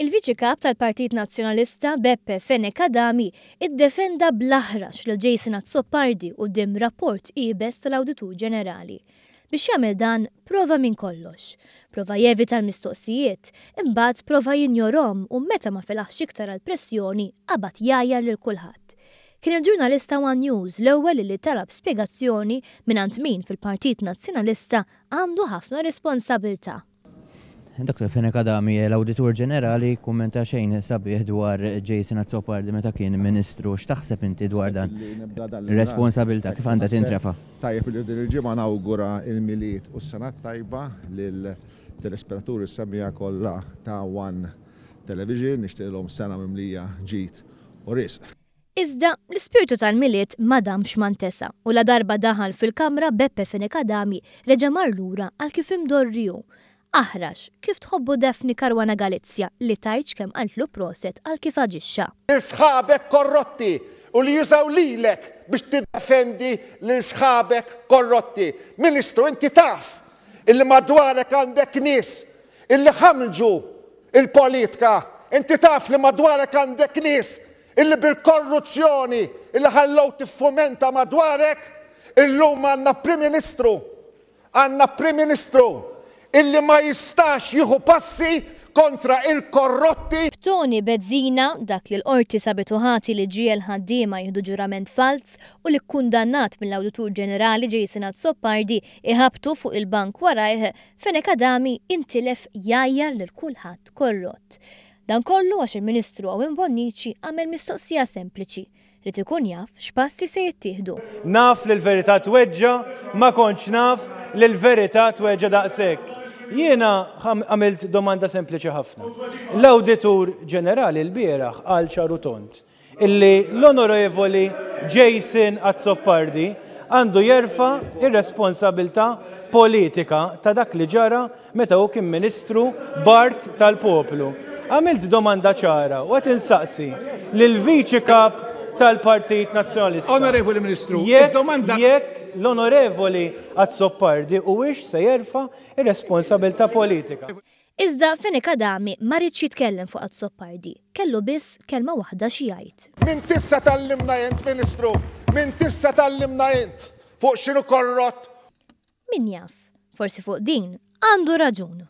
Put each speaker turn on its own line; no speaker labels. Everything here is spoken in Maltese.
Il-Viċi Kap tal-Partit Nazzjonalista Beppe Fene-Kadami iddefenda bl-aħrax lil Jason Azzopardi quddiem rapport qiebes tal-Awditur Ġenerali. Biex jagħmel dan prova minn kollox. Prova jevita l-mistoqsijiet, imbagħad prova jinjorhom u meta ma felaħx iktar għall-pressjoni qabad jgħajjar lil kulħadd. Kien il-ġurnalista One News l-ewwel li talab spjegazzjoni mingħand min fil-Partit Nazzjonalista għandu ħafna responsabilità.
Dr. Fene-Kadami, l-Awditur Ġenerali kummenta xejn sabiħ dwar Jason Azzopardi meta kien Ministru. X'taħseb inti dwar dan? Responsabilità kif għandha tintrefa'?
Tajjeb li din il-ġimgħa nawgura il-miliet u s-sanat tajba lil telespettaturi s-sabiħa kollha ta' One Television, nixtieqlhom sena mimlija ġid u risq.
Iżda l-ispirtu tal-miliet ma damx mantesa u la darba daħal fil-Kamra Beppe Fene-Kadami reġa' mar lura għal kif imdorriju. Aħrax, kif tħobbu Defni Caruana Galizia li tajċ kemm qaltlu proset għal kif aġixxa.
L-sħabek korrotti u li jużaw lilek biex tiddefendi l-sħabek korrotti. Ministru, inti taf illi madwarek għandek nies illi ħamġu il-politika. Inti taf li madwarek għandek nies illi bil-korruzzjoni illi ħallow tiffumenta madwarek. Illum għandna Prim Ministru illi ma jistax jieħu passi kontra il-korrotti.
Toni Bezzina, dak li l-qorti sabitu ħati li ġiel ħaddiema jieħdu ġurament fals u li kkundannat mill-Awditur Ġenerali Jason Azzopardi iħabtu fuq il-bank warajh, Fene-Kadami intilef jgħajjar lil kulħadd korrott. Dan kollu għax il-Ministru Owen Bonnici għamel mistoqsija sempliċi. Rid ikun jaf x'passi se jittieħdu.
Naf li l-verità tweġġa, ma kontx naf li l-verità tweġġa daqshekk. Jiena għamilt domanda sempliċi ħafna. L-Awditur Ġenerali l-bieraħ qal ċaru tont illi l-Onorevoli Jason Azzopardi għandu jerfa' ir-responsabilità politika ta' dak li ġara meta hu kien Ministru Bart tal-Poplu. Għamilt domanda ċara u qed insaqsi lill-Viċi Kap tal-Partit Nazzjonalista.
Onorevoli Ministru,
jekk l-Onorevoli Azzopardi huwiex se jerfa' ir-responsabilità politika.
Iżda Fene-Kadami ma rridx jitkellem fuq Azzopardi, kellu biss kelma waħda xi jgħid.
Min tissa tallimna jent, Ministru, min tissa tallimna jent fuq x'inhu korrott.
Min jaf, forsi fuq din għandu raġun.